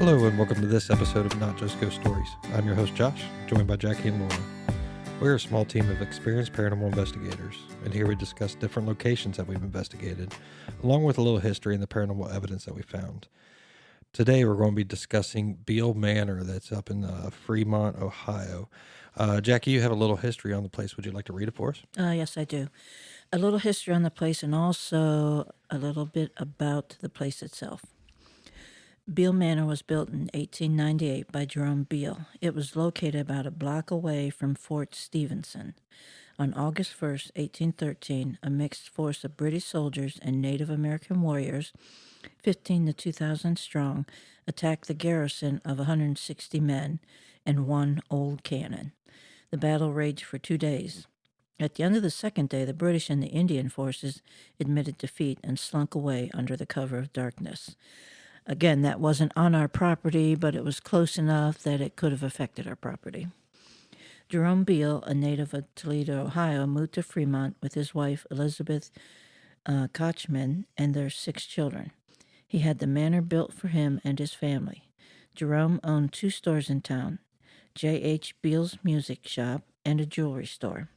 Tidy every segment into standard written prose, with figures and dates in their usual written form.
Hello and welcome to this episode of Not Just Ghost Stories. I'm your host Josh, joined by Jackie and Laura. We're a small team of experienced paranormal investigators, and here we discuss different locations that we've investigated, along with a little history and the paranormal evidence that we found. Today we're going to be discussing Bihl Manor that's up in Fremont, Ohio. Jackie, you have a little history on the place. Would you like to read it for us? Yes, I do. A little history on the place and also a little bit about the place itself. Bihl Manor was built in 1898 by Jerome Bihl. It was located about a block away from Fort Stephenson. On August 1st, 1813, a mixed force of British soldiers and Native American warriors, 15 to 2,000 strong, attacked the garrison of 160 men and one old cannon. The battle raged for 2 days. At the end of the second day, the British and the Indian forces admitted defeat and slunk away under the cover of darkness. Again, that wasn't on our property, but it was close enough that it could have affected our property. Jerome Bihl, a native of Toledo, Ohio, moved to Fremont with his wife, Elizabeth Kochman, and their 6 children. He had the manor built for him and his family. Jerome owned 2 stores in town, J.H. Bihl's Music Shop and a jewelry store.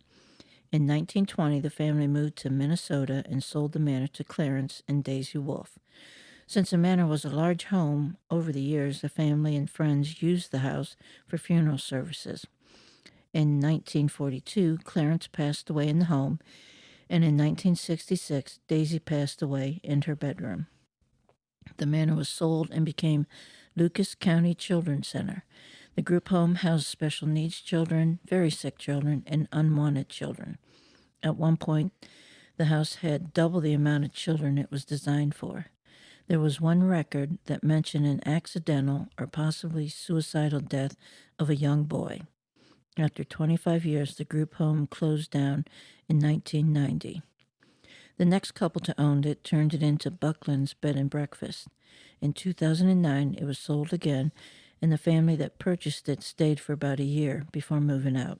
In 1920, the family moved to Minnesota and sold the manor to Clarence and Daisy Wolfe. Since the manor was a large home, over the years, the family and friends used the house for funeral services. In 1942, Clarence passed away in the home, and in 1966, Daisy passed away in her bedroom. The manor was sold and became Lucas County Children's Center. The group home housed special needs children, very sick children, and unwanted children. At one point, the house had double the amount of children it was designed for. There was one record that mentioned an accidental or possibly suicidal death of a young boy. After 25 years, the group home closed down in 1990. The next couple to own it turned it into Buckland's Bed and Breakfast. In 2009, it was sold again, and the family that purchased it stayed for about a year before moving out.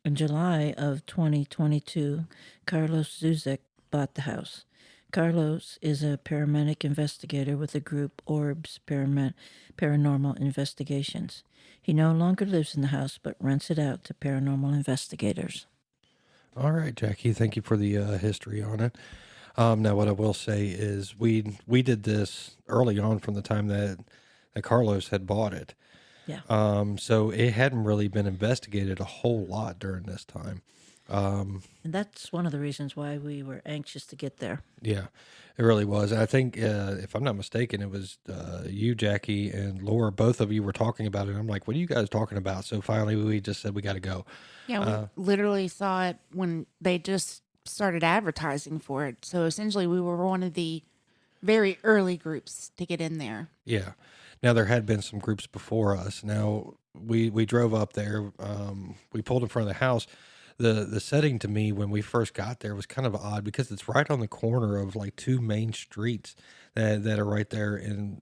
In July of 2022, Carlos Zuzek bought the house. Carlos is a paramedic investigator with the group Orbs Paranormal Investigations. He no longer lives in the house, but rents it out to paranormal investigators. All right, Jackie, thank you for the history on it. Now, what I will say is we did this early on from the time that Carlos had bought it. Yeah. So it hadn't really been investigated a whole lot during this time. And that's one of the reasons why we were anxious to get there. Yeah, it really was. I think, if I'm not mistaken, it was you, Jackie, and Laura. Both of you were talking about it. I'm like, what are you guys talking about? So finally, we just said we got to go. Yeah, we literally saw it when they just started advertising for it. So essentially, we were one of the very early groups to get in there. Yeah. Now, there had been some groups before us. Now, we drove up there. We pulled in front of the house. The setting to me when we first got there was kind of odd because it's right on the corner of like 2 main streets that are right there in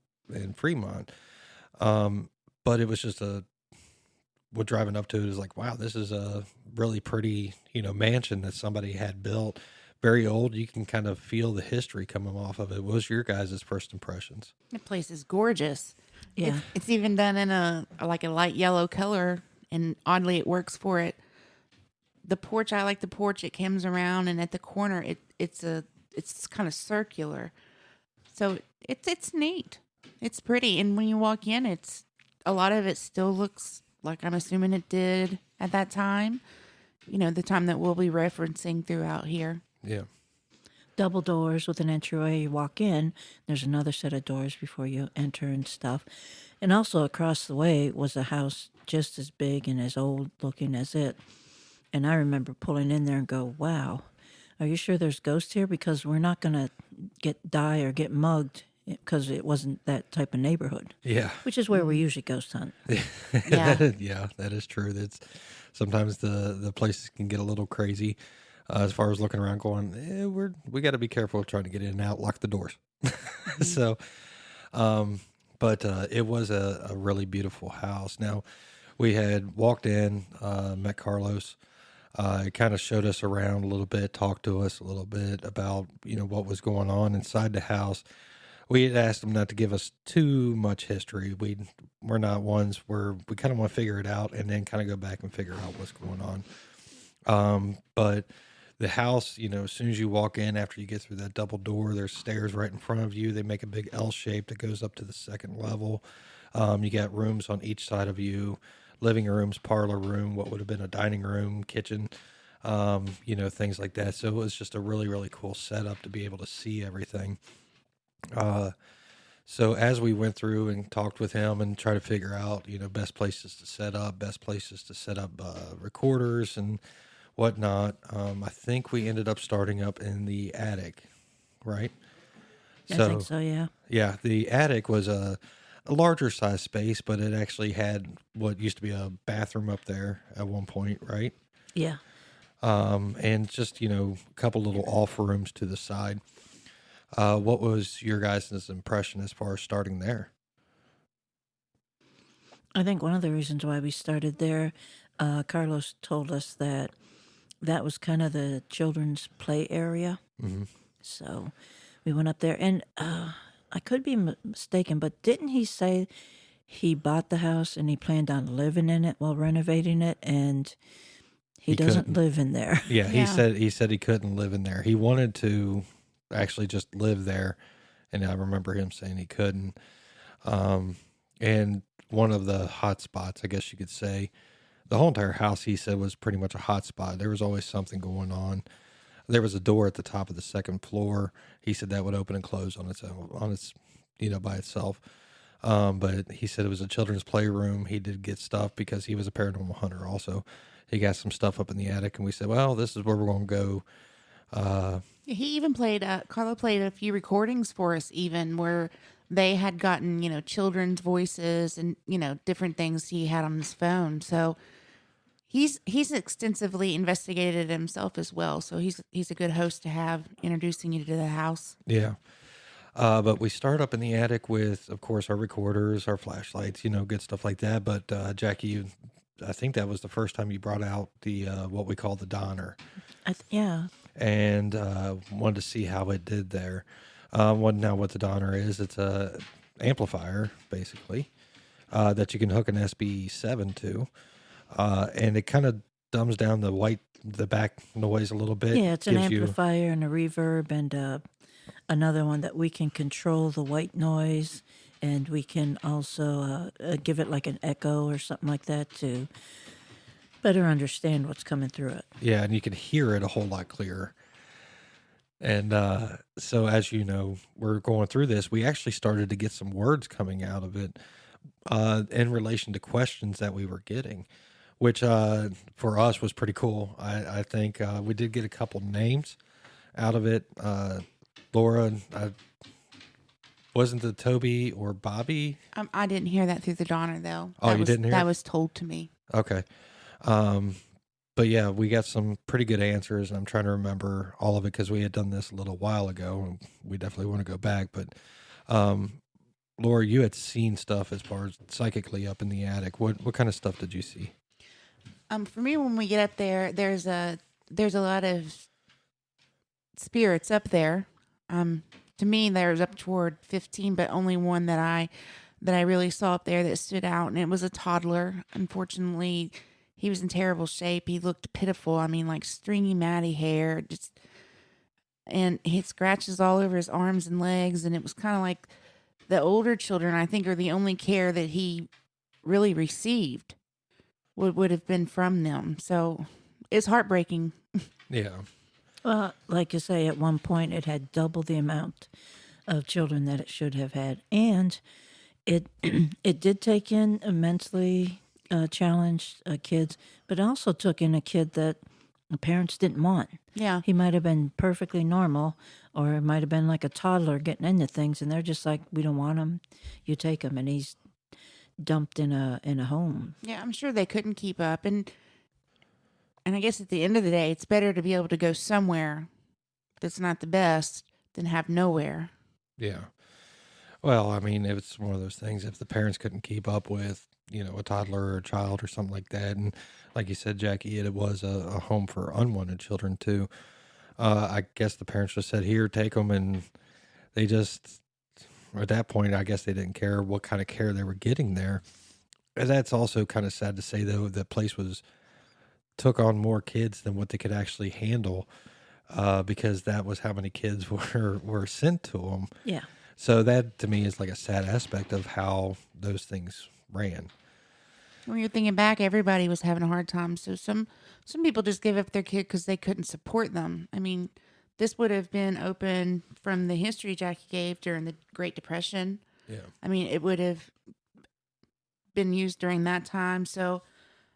Fremont. But it was just what driving up to it is like, wow, this is a really pretty, mansion that somebody had built. Very old. You can kind of feel the history coming off of it. What was your guys' first impressions? The place is gorgeous. Yeah. It's even done in a light yellow color, and oddly it works for it. The porch, I like the porch. It comes around, and at the corner, it's kind of circular, so it's neat. It's pretty, and when you walk in, a lot of it still looks like I'm assuming it did at that time. The time that we'll be referencing throughout here. Yeah. Double doors with an entryway. You walk in, there's another set of doors before you enter and stuff. And also across the way was a house just as big and as old looking as it. And I remember pulling in there and go, wow, are you sure there's ghosts here? Because we're not going to die or get mugged because it wasn't that type of neighborhood. Yeah. Which is where we usually ghost hunt. Yeah. Yeah, that is true. That's sometimes the places can get a little crazy as far as looking around going, we got to be careful trying to get in and out, lock the doors. So, but it was a really beautiful house. Now, we had walked in, met Carlos. It kind of showed us around a little bit, talked to us a little bit about, what was going on inside the house. we had asked them not to give us too much history. We're not ones where we kind of want to figure it out and then kind of go back and figure out what's going on. But the house, as soon as you walk in, after you get through that double door, there's stairs right in front of you. They make a big L shape that goes up to the second level. You got rooms on each side of you, living rooms, parlor room, what would have been a dining room, kitchen, things like that. So it was just a really, really cool setup to be able to see everything. So as we went through and talked with him and try to figure out, best places to set up, recorders and whatnot, I think we ended up starting up in the attic, right? I think so, yeah. Yeah, the attic was a larger size space, but it actually had what used to be a bathroom up there at one point, right? Yeah. And just, a couple little off rooms to the side. What was your guys' impression as far as starting there? I think one of the reasons why we started there, Carlos told us that was kind of the children's play area. Mm-hmm. So we went up there, and I could be mistaken, but didn't he say he bought the house and he planned on living in it while renovating it, and he doesn't live in there? Yeah, he said he couldn't live in there. He wanted to actually just live there, and I remember him saying he couldn't. And one of the hot spots, I guess you could say, the whole entire house, he said, was pretty much a hot spot. There was always something going on. There was a door at the top of the second floor. He said that would open and close on its own, by itself. But he said it was a children's playroom. He did get stuff because he was a paranormal hunter also. He got some stuff up in the attic, and we said, well, this is where we're going to go. He even Carlo played a few recordings for us, even where they had gotten, children's voices and, different things he had on his phone. So he's extensively investigated it himself as well. So he's a good host to have introducing you to the house. Yeah. But we start up in the attic with, of course, our recorders, our flashlights, good stuff like that. But Jackie, I think that was the first time you brought out the what we call the Donner. Yeah. And wanted to see how it did there. What the Donner is, it's a amplifier, basically, that you can hook an SB7 to. And it kind of dumbs down the back noise a little bit. Yeah, it's an amplifier and a reverb and another one that we can control the white noise, and we can also give it like an echo or something like that to better understand what's coming through it. Yeah, and you can hear it a whole lot clearer. And so as you know, we're going through this, we actually started to get some words coming out of it in relation to questions that we were getting, which for us was pretty cool. I think we did get a couple names out of it. Laura, wasn't it Toby or Bobby? I didn't hear that through the Donner, though. Oh, you didn't hear that it? was told to me. Okay. But yeah, we got some pretty good answers, and I'm trying to remember all of it because we had done this a little while ago, and we definitely want to go back. But Laura, you had seen stuff as far as psychically up in the attic. What kind of stuff did you see? For me, when we get up there, there's a lot of spirits up there. To me, there's up toward 15, but only one that I really saw up there that stood out, and it was a toddler. Unfortunately, he was in terrible shape. He looked pitiful. I mean, like stringy, matty hair, and he had scratches all over his arms and legs. And it was kind of like the older children, I think, are the only care that he really received would have been from them. So it's heartbreaking. Yeah. Well, like you say, at one point it had double the amount of children that it should have had, and it it did take in immensely challenged kids, but it also took in a kid that the parents didn't want. Yeah. He might have been perfectly normal, or it might have been like a toddler getting into things, and they're just like, we don't want him. You take him, and he's dumped in a home. Yeah, I'm sure they couldn't keep up, and I guess at the end of the day, it's better to be able to go somewhere that's not the best than have nowhere. Yeah. Well, I mean, it's one of those things. If the parents couldn't keep up with, a toddler or a child or something like that, and like you said, Jackie, it was a home for unwanted children too. I guess the parents just said, "Here, take them," and they just at that point, I guess they didn't care what kind of care they were getting there. And that's also kind of sad to say, though. The place took on more kids than what they could actually handle, because that was how many kids were sent to them. Yeah. So that to me is like a sad aspect of how those things ran. When you're thinking back, everybody was having a hard time. So some people just gave up their kid because they couldn't support them. I mean, this would have been open from the history Jackie gave during the Great Depression. Yeah. I mean, it would have been used during that time. So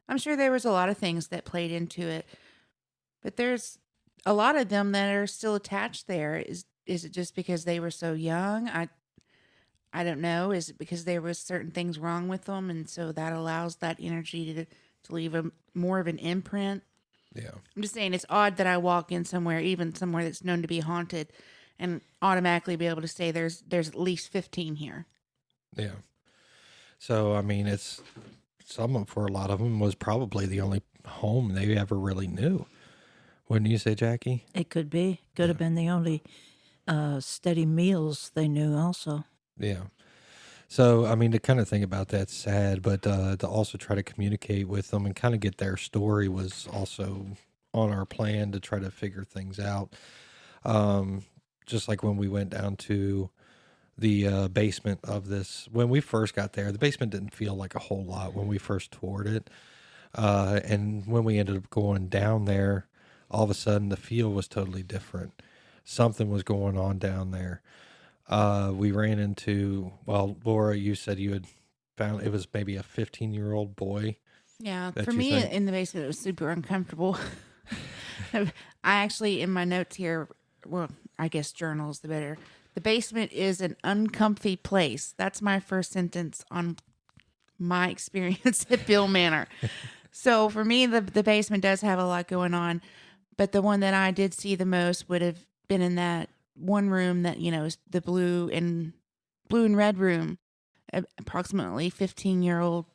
I'm sure there was a lot of things that played into it. But there's a lot of them that are still attached there. Is it just because they were so young? I don't know. Is it because there was certain things wrong with them, and so that allows that energy to leave a more of an imprint? Yeah. I'm just saying it's odd that I walk in somewhere, even somewhere that's known to be haunted, and automatically be able to say there's at least 15 here. Yeah. So I mean, for a lot of them was probably the only home they ever really knew. Wouldn't you say, Jackie? It could be. Could have been the only steady meals they knew also. Yeah. So, I mean, to kind of think about that's sad, but to also try to communicate with them and kind of get their story was also on our plan to try to figure things out. Just like when we went down to the basement of this, when we first got there, the basement didn't feel like a whole lot when we first toured it. And when we ended up going down there, all of a sudden the feel was totally different. Something was going on down there. We ran into, well, Laura, you said you had found it was maybe a 15-year-old boy. Yeah, that for you me think- in the basement, it was super uncomfortable. I actually, in my notes here, well, I guess journals the better. The basement is an uncomfy place. That's my first sentence on my experience at Bihl Manor. So for me, the basement does have a lot going on, but the one that I did see the most would have been in that one room that, you know, is the blue and red room. Approximately 15-year-old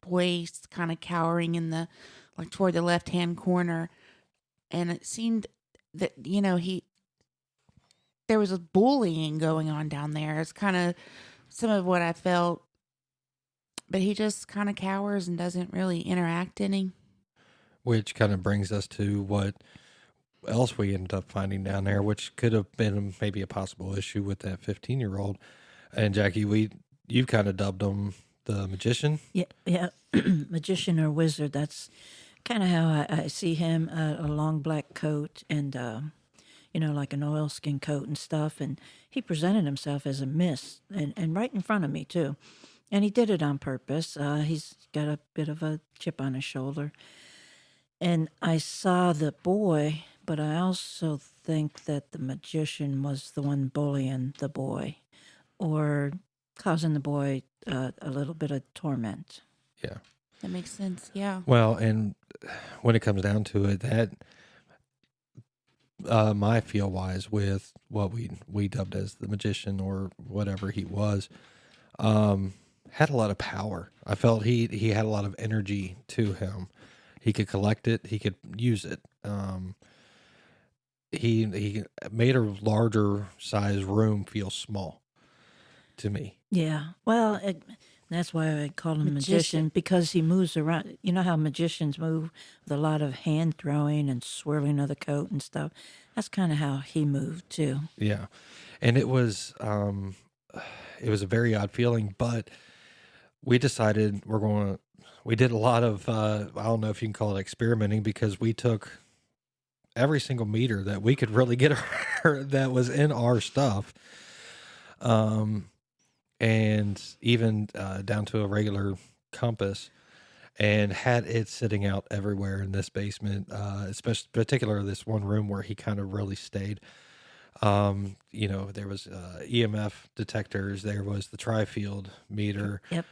boy kind of cowering in the, like, toward the left-hand corner. And it seemed that, you know, there was a bullying going on down there. It's kind of some of what I felt. But he just kind of cowers and doesn't really interact any. Which kind of brings us to what else we ended up finding down there, which could have been maybe a possible issue with that 15-year-old. And Jackie, you've kind of dubbed him the magician. Yeah. Magician or wizard. That's kind of how I see him. A long black coat and, like an oilskin coat and stuff. And he presented himself as a mist and right in front of me, too. And he did it on purpose. He's got a bit of a chip on his shoulder. And I saw the boy, but I also think that the magician was the one bullying the boy or causing the boy a little bit of torment. Yeah. That makes sense, yeah. Well, and when it comes down to it, that my feel-wise with what we dubbed as the magician or whatever he was, had a lot of power. I felt he had a lot of energy to him. He could collect it. He could use it. He made a larger size room feel small to me. Yeah. Well, that's why I call him magician, because he moves around. You know how magicians move with a lot of hand throwing and swirling of the coat and stuff? That's kind of how he moved, too. Yeah. And it was a very odd feeling, but we decided we did a lot of, I don't know if you can call it experimenting, because we took every single meter that we could really get that was in our stuff. And even down to a regular compass, and had it sitting out everywhere in this basement, especially particular this one room where he kind of really stayed. There was EMF detectors, there was the tri-field meter. Yep.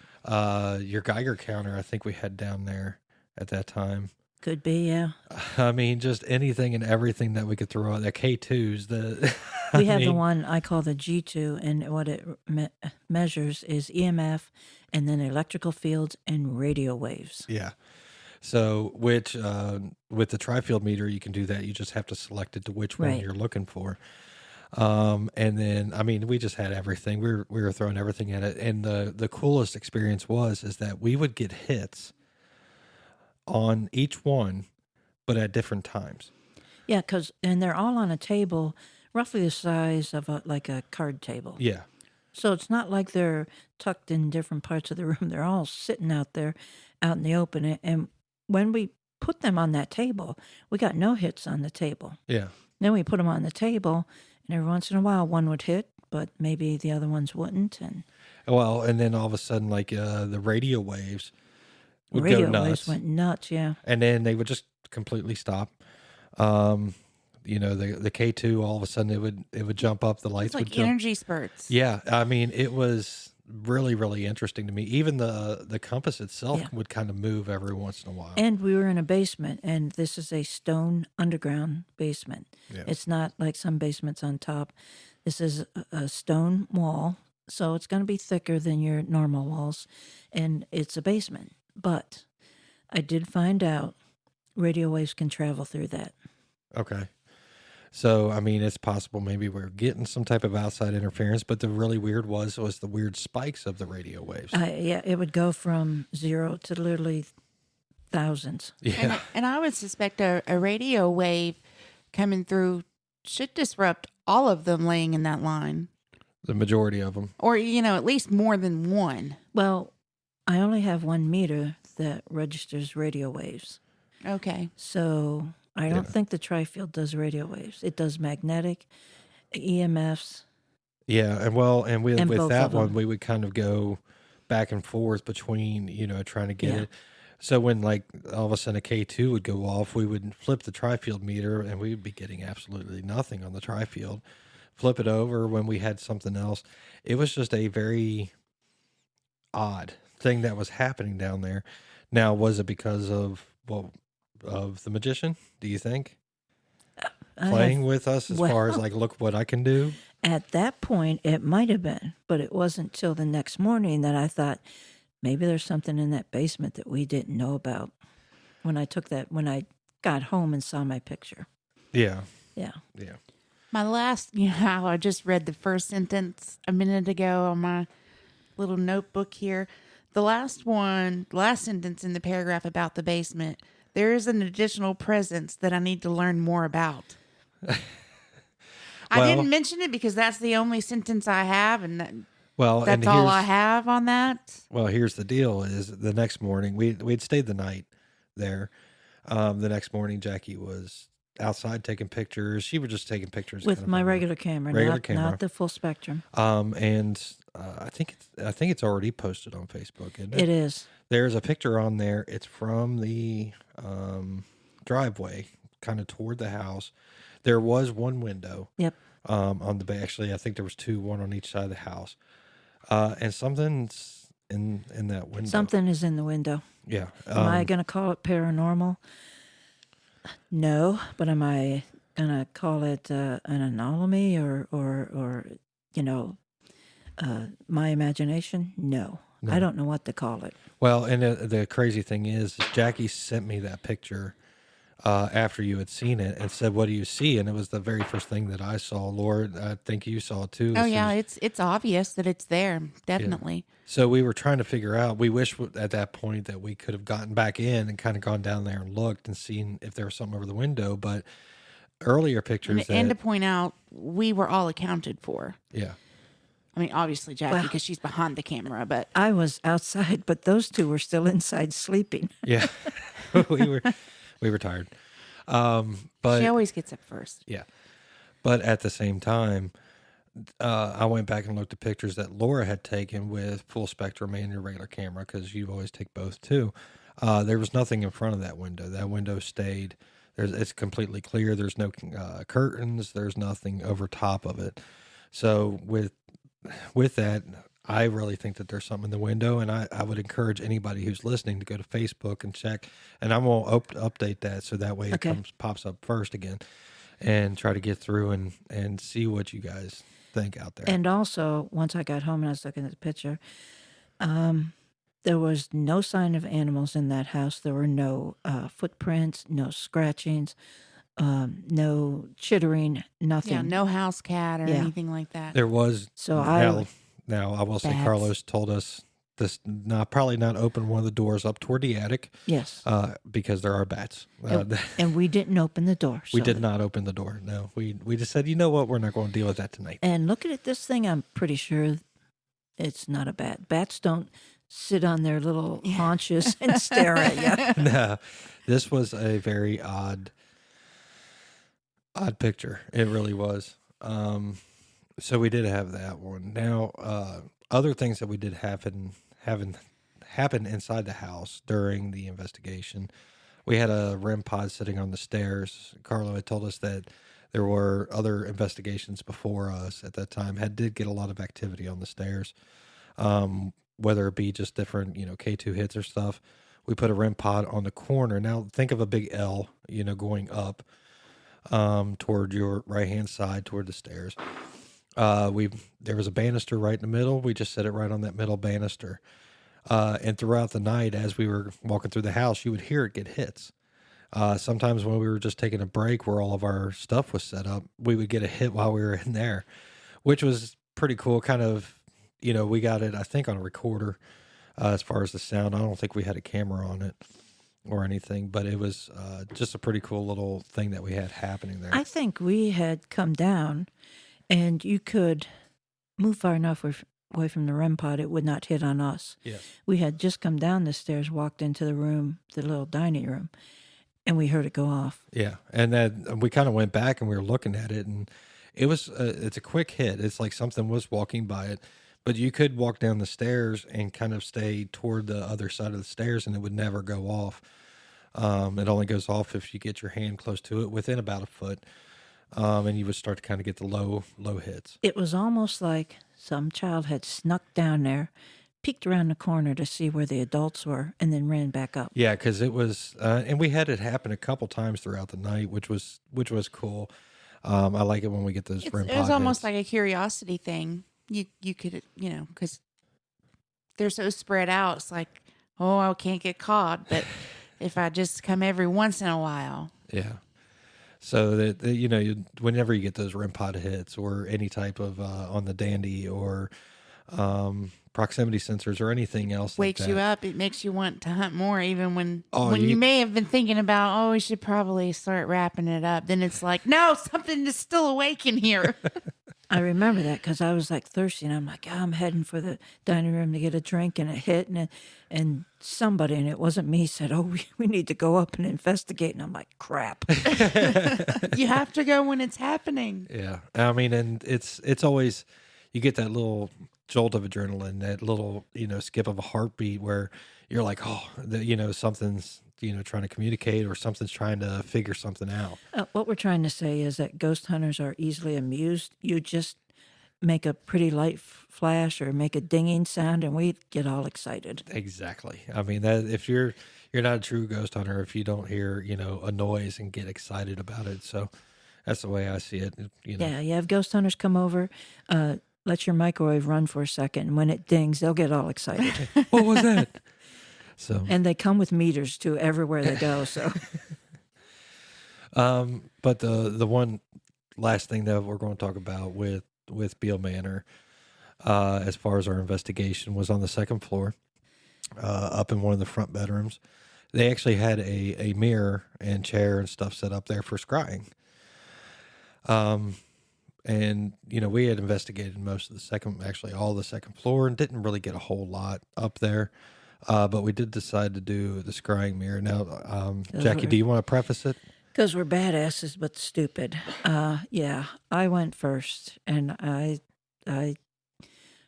Your Geiger counter, I think we had down there at that time. Could be, yeah. I mean, just anything and everything that we could throw out. The K2s, We have the one I call the G2, and what it measures is EMF and then electrical fields and radio waves. Yeah. So, which with the tri-field meter, you can do that. You just have to select it to which one Right. you're looking for. And then, I mean, we just had everything. We were throwing everything at it. And the coolest experience is that we would get hits on each one, but at different times. Yeah, and they're all on a table roughly the size of like a card table. Yeah. So it's not like they're tucked in different parts of the room. They're all sitting out there out in the open. And when we put them on that table, we got no hits on the table. Yeah. Then we put them on the table, and every once in a while one would hit, but maybe the other ones wouldn't. And Well, and then all of a sudden, like the radio waves would radio go nuts. waves went nuts, yeah. And then they would just completely stop. The K2, all of a sudden it would jump up, the lights It's like would jump. energy spurts. Yeah, I mean, it was really, really interesting to me. Even the compass itself would kind of move every once in a while. And we were in a basement, and this is a stone underground basement. Yeah. It's not like some basements on top. This is a stone wall, so it's going to be thicker than your normal walls, and it's a basement. But I did find out radio waves can travel through that. Okay. So, I mean, it's possible maybe we're getting some type of outside interference, but the really weird was the weird spikes of the radio waves. Yeah, it would go from 0 to literally thousands. Yeah. And I would suspect a radio wave coming through should disrupt all of them laying in that line. The majority of them. Or, at least more than one. Well, I only have 1 meter that registers radio waves. Okay. So I don't think the tri-field does radio waves. It does magnetic, EMFs. Yeah, and with both that of them. one, we would kind of go back and forth between, trying to get it. So when like all of a sudden a K2 would go off, we would flip the tri-field meter and we would be getting absolutely nothing on the tri-field. Flip it over when we had something else. It was just a very odd thing that was happening down there. Now, was it because of the magician, do you think? Playing with us as far as like, look what I can do? At that point, it might have been, but it wasn't till the next morning that I thought maybe there's something in that basement that we didn't know about. When I got home and saw my picture. Yeah. Yeah. Yeah. My last, how I just read the first sentence a minute ago on my little notebook here. The last sentence in the paragraph about the basement. There is an additional presence that I need to learn more about. I didn't mention it because that's the only sentence I have, and that's all I have on that. Well, here's the deal: is the next morning we'd stayed the night there. The next morning, Jackie was outside taking pictures. She was just taking pictures with my regular camera, not the full spectrum. And I think it's already posted on Facebook. Isn't it? It is. There's a picture on there. It's from the driveway, kind of toward the house. There was one window. Yep. On the bay. Actually, I think there was two, one on each side of the house. And something's in that window. Something is in the window. Yeah. Am I going to call it paranormal? No, but am I going to call it an anomaly or my imagination? No. I don't know what to call it. Well, and the crazy thing is Jackie sent me that picture after you had seen it and said, "What do you see?" And it was the very first thing that I saw. Laura, I think you saw it too. Oh yeah, it's obvious that it's there, definitely. Yeah. So we were trying to figure out. We wish at that point that we could have gotten back in and kind of gone down there and looked and seen if there was something over the window. But earlier pictures and to point out, we were all accounted for. Yeah. I mean, obviously Jackie because she's behind the camera, but I was outside, but those two were still inside sleeping. Yeah, we were tired. But she always gets up first. Yeah, but at the same time, I went back and looked at pictures that Laura had taken with full spectrum and your regular camera because you always take both too. There was nothing in front of that window. That window stayed. It's completely clear. There's no curtains. There's nothing over top of it. So with that, I really think that there's something in the window, and I would encourage anybody who's listening to go to Facebook and check, and I'm going to update that so that way it pops up first again, and try to get through and see what you guys think out there. And also, once I got home and I was looking at the picture, there was no sign of animals in that house. There were no footprints, no scratchings. no chittering, nothing. Yeah, no house cat or Yeah. anything like that. There was So now I will say Bats. Carlos told us this probably not open one of the doors up toward the attic yes, because there are bats. and we didn't open the door. We so- did not open the door. No, we just said, you know what, we're not going to deal with that tonight. And looking at this thing, I'm pretty sure it's not a bat. Bats don't sit on their little haunches and stare at you. No, this was a very odd picture. It really was. So we did have that one. Now, other things that we did happen inside the house during the investigation. We had a REM pod sitting on the stairs. Carlo had told us that there were other investigations before us at that time did get a lot of activity on the stairs, whether it be just different, K2 hits or stuff. We put a REM pod on the corner. Now think of a big L, going up toward your right hand side toward the stairs. There was a banister right in the middle. We just set it right on that middle banister. And throughout the night, as we were walking through the house, you would hear it get hits. Sometimes when we were just taking a break where all of our stuff was set up, we would get a hit while we were in there, which was pretty cool. Kind of, we got it, I think, on a recorder as far as the sound. I don't think we had a camera on it or anything, but it was just a pretty cool little thing that we had happening there. I think we had come down, and you could move far enough away from the REM pod, it would not hit on us. Yes. We had just come down the stairs, walked into the room, the little dining room, and we heard it go off. Yeah, and then we kind of went back and we were looking at it, and it was it's a quick hit. It's like something was walking by it, but you could walk down the stairs and kind of stay toward the other side of the stairs, and it would never go off. It only goes off if you get your hand close to it within about a foot, and you would start to kind of get the low hits. It was almost like some child had snuck down there, peeked around the corner to see where the adults were, and then ran back up. Yeah, because it was, and we had it happen a couple times throughout the night, which was cool. I like it when we get those REM It was pod almost hits. like a curiosity thing. You could, because they're so spread out. It's like, oh, I can't get caught. But if I just come every once in a while. Yeah. So that, whenever you get those REM pod hits or any type of on the dandy or proximity sensors or anything else Wakes like you that. up. It makes you want to hunt more, even when Oh, you may have been thinking about, oh, we should probably start wrapping it up. Then it's like, no, something is still awake in here. I remember that because I was like thirsty, and I'm like, I'm heading for the dining room to get a drink, and it hit, and somebody, and it wasn't me, said, oh, we need to go up and investigate. And I'm like, crap. You have to go when it's happening. Yeah. I mean, and it's always, you get that little jolt of adrenaline, that little, skip of a heartbeat where you're like, oh, something's, trying to communicate or something's trying to figure something out. What we're trying to say is that ghost hunters are easily amused. You just make a pretty light flash or make a dinging sound, and we get all excited. Exactly. I mean, that if you're not a true ghost hunter if you don't hear, a noise and get excited about it. So that's the way I see it. Yeah, you have ghost hunters come over, let your microwave run for a second, and when it dings, they'll get all excited. What was that? So, And they come with meters too everywhere they go. So, but the one last thing that we're going to talk about with Bihl Manor, as far as our investigation, was on the second floor, up in one of the front bedrooms. They actually had a mirror and chair and stuff set up there for scrying. And we had investigated most of all the second floor, and didn't really get a whole lot up there. But we did decide to do the scrying mirror. Now, Jackie, do you want to preface it? because we're badasses but stupid. Yeah, I went first, and I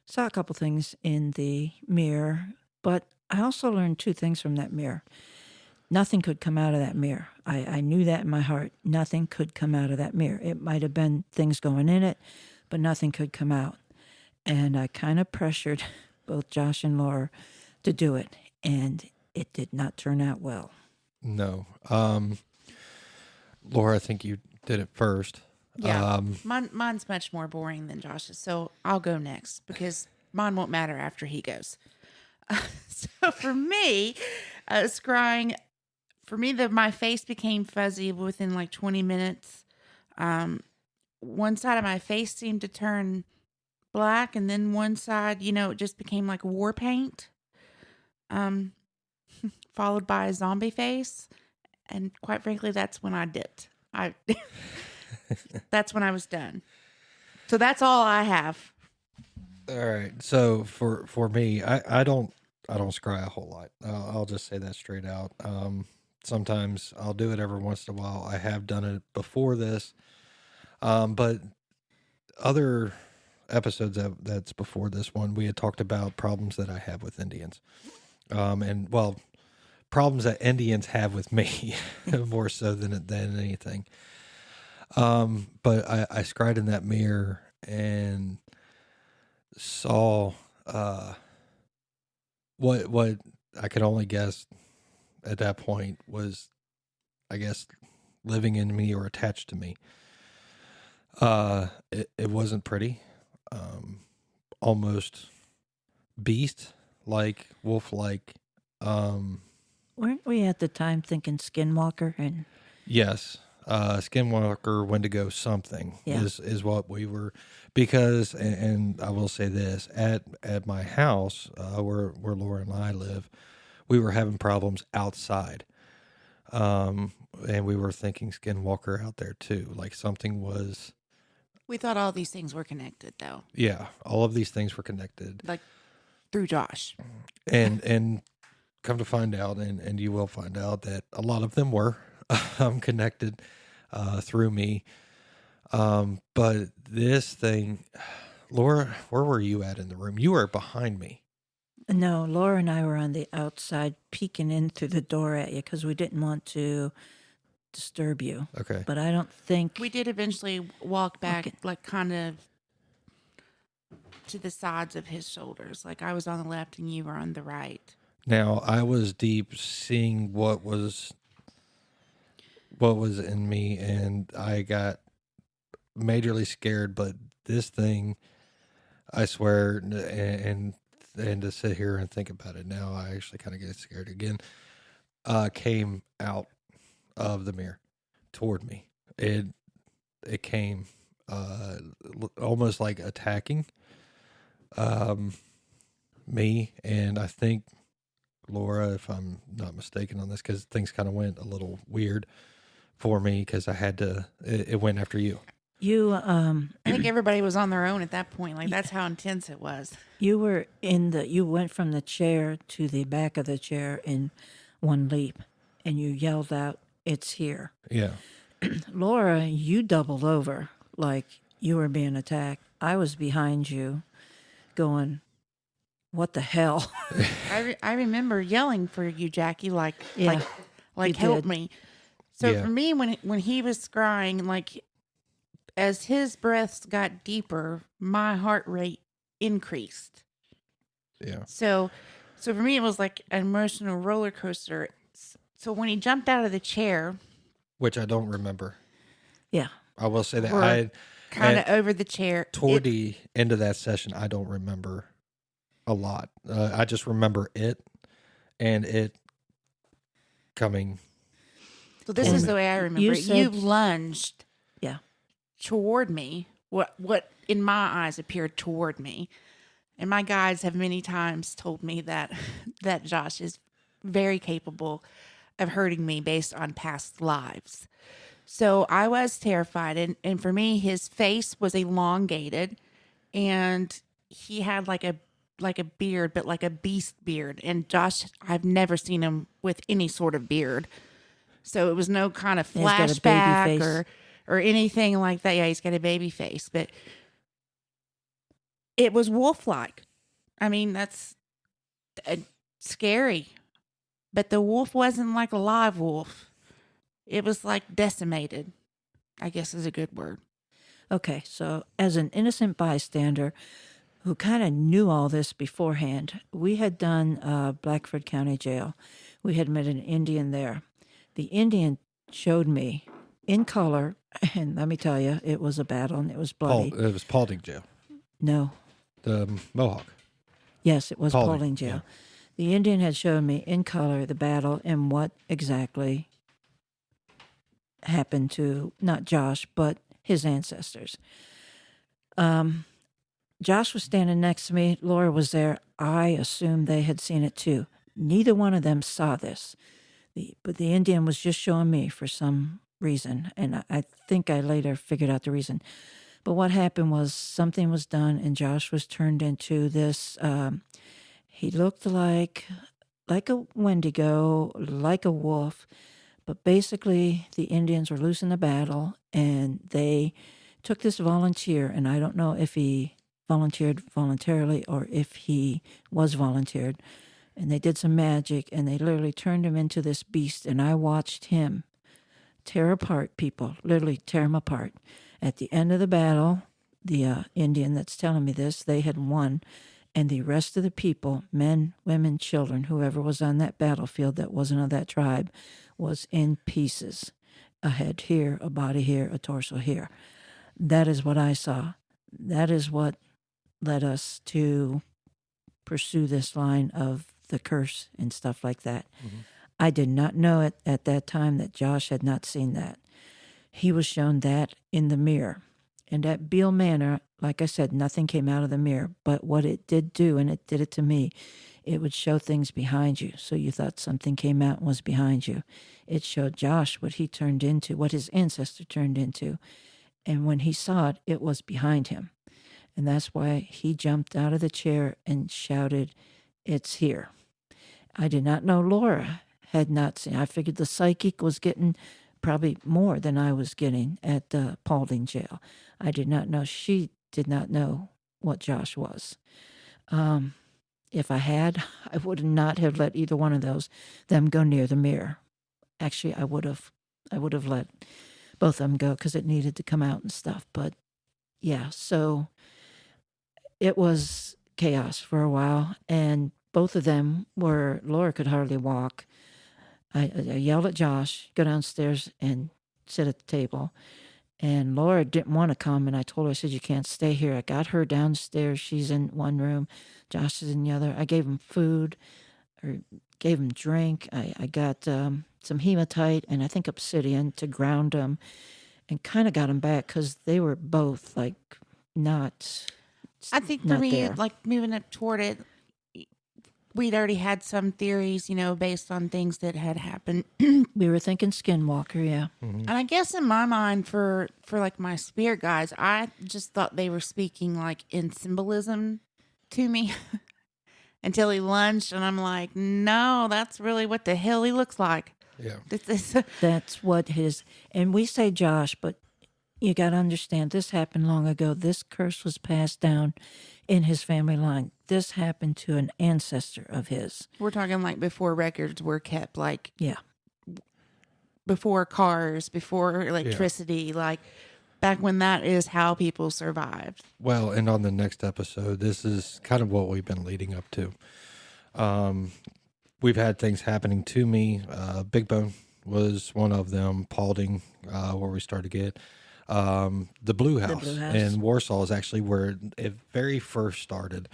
saw a couple things in the mirror, but I also learned two things from that mirror. Nothing could come out of that mirror. I knew that in my heart. Nothing could come out of that mirror. It might have been things going in it, but nothing could come out. And I kind of pressured both Josh and Laura to do it, and it did not turn out well. No. Laura, I think you did it first. Yeah, mine's much more boring than Josh's, so I'll go next because mine won't matter after he goes. So for me, scrying, for me, my face became fuzzy within like 20 minutes. One side of my face seemed to turn black, and then one side, it just became like war paint, followed by a zombie face. And quite frankly, that's when I dipped. That's when I was done. So that's all I have. All right. So for me, I don't scry a whole lot. I'll just say that straight out. Sometimes I'll do it every once in a while. I have done it before this, but other episodes that's before this one, we had talked about problems that I have with Indians, and well, problems that Indians have with me more so than anything. But I scried in that mirror and saw what I could only guess at that point was, I guess, living in me or attached to me. It wasn't pretty. Almost beast like, wolf like. Weren't we at the time thinking Skinwalker? And Yes. Skinwalker, Wendigo, something Yeah. is what we were, because, and I will say this, at my house, where Laura and I live, we were having problems outside. And we were thinking Skinwalker out there too. Like something was, We thought all these things were connected, though, yeah, all of these things were connected. like through Josh. And come to find out, and you will find out that a lot of them were connected through me. But this thing, Laura, where were you at in the room? You were behind me. no, Laura and I were on the outside peeking in through the door at you because we didn't want to disturb you. Okay. But I don't think We did eventually walk back, Okay. like kind of to the sides of his shoulders. Like I was on the left and you were on the right. Now I was deep seeing what was in me, and I got majorly scared. But this thing, I swear, and to sit here and think about it now, I actually kind of get scared again. Came out of the mirror toward me. It came almost like attacking me, and I think Laura, if I'm not mistaken on this, because things kind of went a little weird for me because I had to. It went after you. you I think everybody was on their own at that point. Like that's how intense it was. you were you went from the chair to the back of the chair in one leap, and you yelled out, "It's here!" Yeah. Laura, you doubled over like you were being attacked. I was behind you, going, "What the hell?" I remember yelling for you, Jackie, like Yeah, you help did. me. So Yeah. for me, when he was crying, like as his breaths got deeper, my heart rate increased. Yeah. So for me, it was like an emotional roller coaster. So when he jumped out of the chair, Which I don't remember. Yeah. I will say that Or I kind of and over the chair, toward it- the end of that session, I don't remember a lot. I just remember it and it coming. so this And is the way I remember you it. said- You lunged Yeah. toward me, what in my eyes appeared toward me. And my guides have many times told me that Josh is very capable of hurting me based on past lives. So I was terrified, and for me his face was elongated and he had like a beard, but like a beast beard. And Josh, I've never seen him with any sort of beard. So it was no kind of He's got a baby flashback face. or anything like that. Yeah, he's got a baby face, but it was wolf-like. I mean, that's scary. But the wolf wasn't like a live wolf. It was like decimated, I guess is a good word. Okay, so as an innocent bystander who kind of knew all this beforehand, we had done Blackford County Jail. We had met an Indian there. The Indian showed me in color, and let me tell you, it was a battle and it was bloody. It was Paulding Jail. No, The Mohawk. yes, it was Paulding, Paulding Jail. The Indian had shown me in color the battle and what exactly happened to not Josh, but his ancestors. Josh was standing next to me. Laura was there. I assumed they had seen it too. Neither one of them saw this. But the Indian was just showing me for some reason. And I think I later figured out the reason. But what happened was something was done and Josh was turned into this. He looked like a Wendigo, like a wolf. But basically, the Indians were losing the battle and they took this volunteer. And I don't know if he volunteered voluntarily or if he was volunteered. And they did some magic and they literally turned him into this beast. And I watched him tear apart people, literally tear him apart. At the end of the battle, the Indian that's telling me this, they had won. And the rest of the people, men, women, children, whoever was on that battlefield that wasn't of that tribe, was in pieces. A head here, a body here, a torso here. That is what I saw. That is what led us to pursue this line of the curse and stuff like that. Mm-hmm. I did not know it at that time that Josh had not seen that. He was shown that in the mirror. And at Bihl Manor, like I said, nothing came out of the mirror. But what it did do, and it did it to me, it would show things behind you. So you thought something came out and was behind you. It showed Josh what he turned into, what his ancestor turned into. And when he saw it, it was behind him. And that's why he jumped out of the chair and shouted, "It's here." I did not know Laura had not seen. I figured the psychic was getting probably more than I was getting at the Paulding jail. I did not know. She did not know what Josh was. If I had, I would not have let either one of them go near the mirror. Actually, I would have let both of them go because it needed to come out and stuff. But yeah, so it was chaos for a while, and both of them were. Laura could hardly walk. I yelled at Josh, go downstairs and sit at the table. And Laura didn't want to come, and I told her, I said, you can't stay here. I got her downstairs. She's in one room. Josh is in the other. I gave him food or gave him drink. I got some hematite and I think obsidian to ground them and kind of got them back because they were both like not I think for not me, there. like moving up toward it, we'd already had some theories, based on things that had happened. We were thinking Skinwalker, yeah. Mm-hmm. And I guess in my mind, for like my spirit guides, I just thought they were speaking like in symbolism to me until he lunged, and I'm like, no, that's really what the hell he looks like. Yeah. That's what his, and we say Josh, but you got to understand, this happened long ago. This curse was passed down in his family line. This happened to an ancestor of his. We're talking like before records were kept, like Yeah. before cars, before electricity, like back when that is how people survived. Well, and on the next episode, this is kind of what we've been leading up to. We've had things happening to me. Big Bone was one of them. Paulding, where we started to get. The Blue House in Warsaw is actually where it very first started.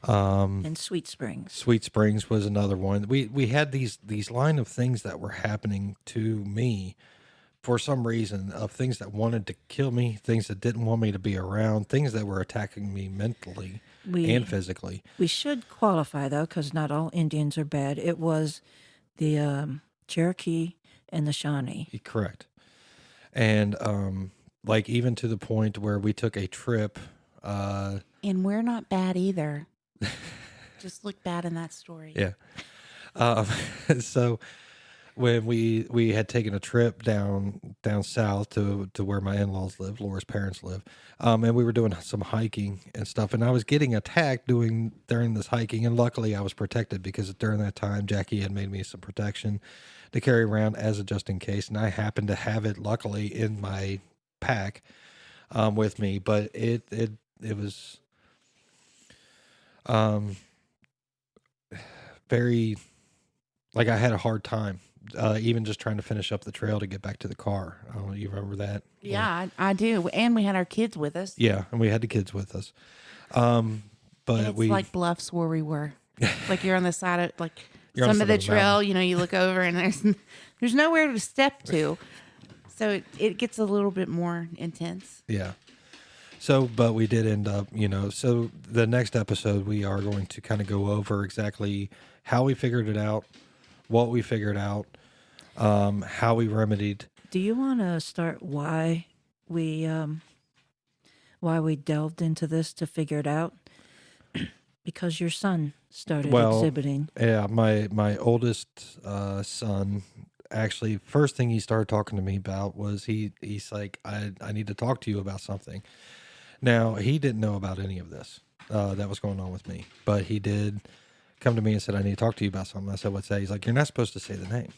And Sweet Springs. Sweet Springs was another one. We had these line of things that were happening to me for some reason, of things that wanted to kill me, things that didn't want me to be around, things that were attacking me mentally and physically. We should qualify, though, because not all Indians are bad. It was the Cherokee and the Shawnee. Correct. And like even to the point where we took a trip. And we're not bad either. Just look bad in that story. Yeah. So when we had taken a trip down south to where my in-laws live, Laura's parents live, and we were doing some hiking and stuff, and I was getting attacked during this hiking, and luckily I was protected because during that time Jackie had made me some protection to carry around as a just in case, and I happened to have it luckily in my pack with me, but it was very, like, I had a hard time even just trying to finish up the trail to get back to the car. You remember that? Yeah, I do. And we had our kids with us. Yeah, and we had the kids with us. But and it's like Bluffs where we were. Like you're on the side of like You're on some the of side the of a mountain. trail. You know, you look over and there's nowhere to step to, so it gets a little bit more intense. Yeah. So, but we did end up, so the next episode, we are going to kind of go over exactly how we figured it out, what we figured out, how we remedied. Do you want to start we why we delved into this to figure it out? Because your son started Well, exhibiting. Yeah, my oldest son, actually, first thing he started talking to me about was he's like, I need to talk to you about something. Now, he didn't know about any of this that was going on with me, but he did come to me and said, I need to talk to you about something. I said, what's that? He's like, you're not supposed to say the name.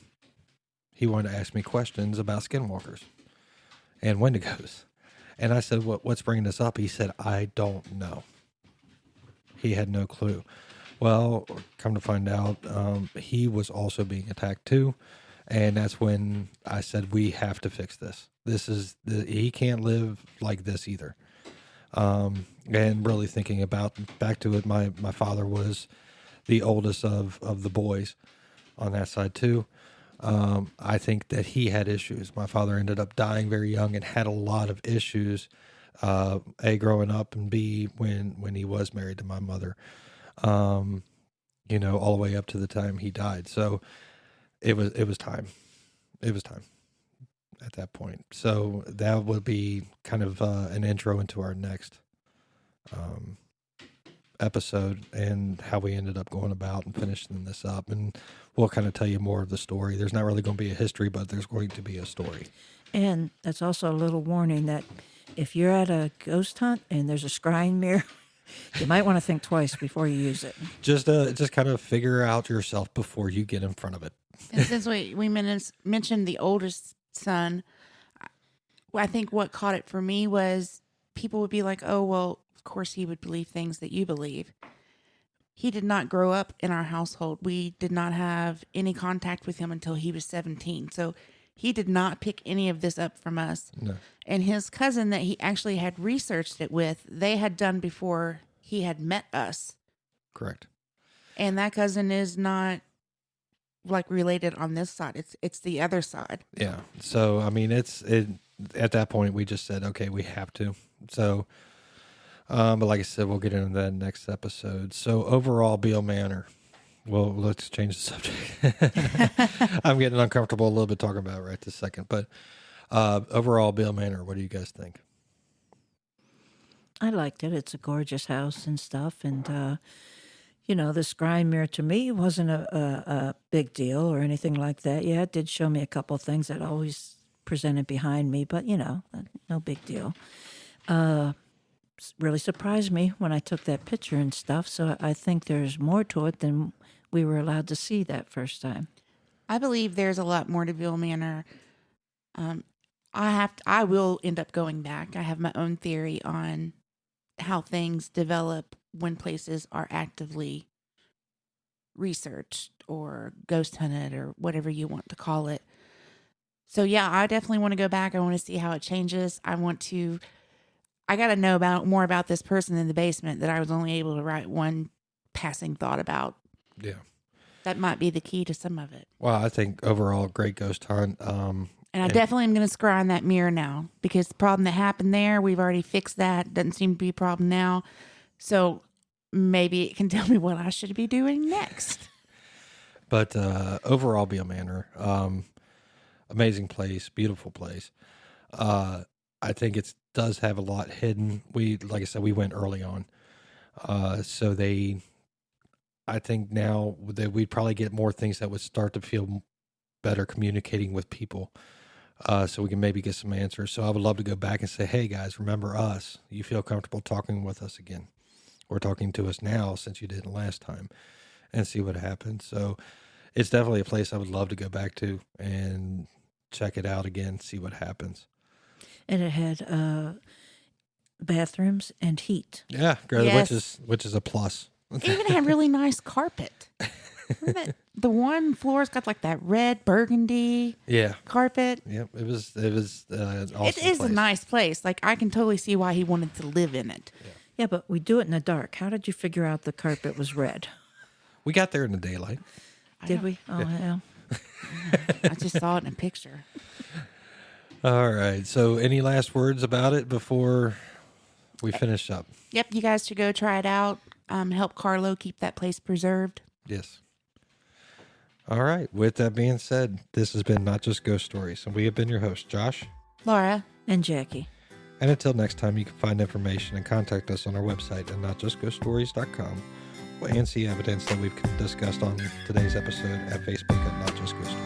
He wanted to ask me questions about skinwalkers and wendigos. And I said, what's bringing this up? He said, I don't know. He had no clue. Well, come to find out, he was also being attacked too. And that's when I said, we have to fix this. He can't live like this either. And really thinking back to it, my father was the oldest of the boys on that side too. I think that he had issues. My father ended up dying very young and had a lot of issues. A, growing up, and B, when he was married to my mother, all the way up to the time he died. So it was time. It was time at that point. So that would be kind of an intro into our next episode and how we ended up going about and finishing this up. And we'll kind of tell you more of the story. There's not really going to be a history, but there's going to be a story. And that's also a little warning that if you're at a ghost hunt and there's a scrying mirror, you might want to think twice before you use it. Just kind of figure out yourself before you get in front of it. And since we mentioned the oldest son, I think what caught it for me was people would be like, oh, well, of course he would believe things that you believe. He did not grow up in our household. We did not have any contact with him until he was 17. So he did not pick any of this up from us. No. And his cousin that he actually had researched it with, they had done before he had met us. Correct. And that cousin is not like related on this side. It's the other side. Yeah. So, I mean, at that point we just said, okay, we have to. So, but like I said, we'll get into that next episode. So overall, Bihl Manor. Well, let's change the subject. I'm getting uncomfortable a little bit talking about it right this second. But overall, Bihl Manor, what do you guys think? I liked it. It's a gorgeous house and stuff. And, the scrying mirror to me wasn't a big deal or anything like that. Yeah, it did show me a couple things that always presented behind me, but, no big deal. Really surprised me when I took that picture and stuff. So I think there's more to it than we were allowed to see that first time. I believe there's a lot more to Bihl Manor. I will end up going back. I have my own theory on how things develop when places are actively researched or ghost hunted or whatever you want to call it. So yeah, I definitely want to go back. I want to see how it changes. I got to know more about this person in the basement that I was only able to write one passing thought about. Yeah. That might be the key to some of it. Well, I think overall, great ghost hunt. And I definitely am going to scry on that mirror now because the problem that happened there, we've already fixed that. Doesn't seem to be a problem now. So maybe it can tell me what I should be doing next. But overall, Bihl Manor, amazing place, beautiful place. I think it does have a lot hidden. Like I said, we went early on. I think now that we'd probably get more things that would start to feel better communicating with people. So we can maybe get some answers. So I would love to go back and say, hey guys, remember us. You feel comfortable talking with us again or talking to us now since you didn't last time and see what happens. So it's definitely a place I would love to go back to and check it out again, see what happens. And it had bathrooms and heat. Yeah, Yes. which is a plus. It even had really nice carpet. The one floor's got like that red burgundy carpet. Yep, it was an awesome It is place. a nice place. Like I can totally see why he wanted to live in it. Yeah, but we do it in the dark. How did you figure out the carpet was red? We got there in the daylight. Did we? Oh, yeah. I just saw it in a picture. All right. So, any last words about it before we finish up? Yep, you guys should go try it out. Help Carlo keep that place preserved. Yes. All right. With that being said, this has been Not Just Ghost Stories, and we have been your hosts, Josh. Laura. And Jackie. And until next time, you can find information and contact us on our website at notjustghoststories.com and see evidence that we've discussed on today's episode at Facebook at Not Just Ghost Stories.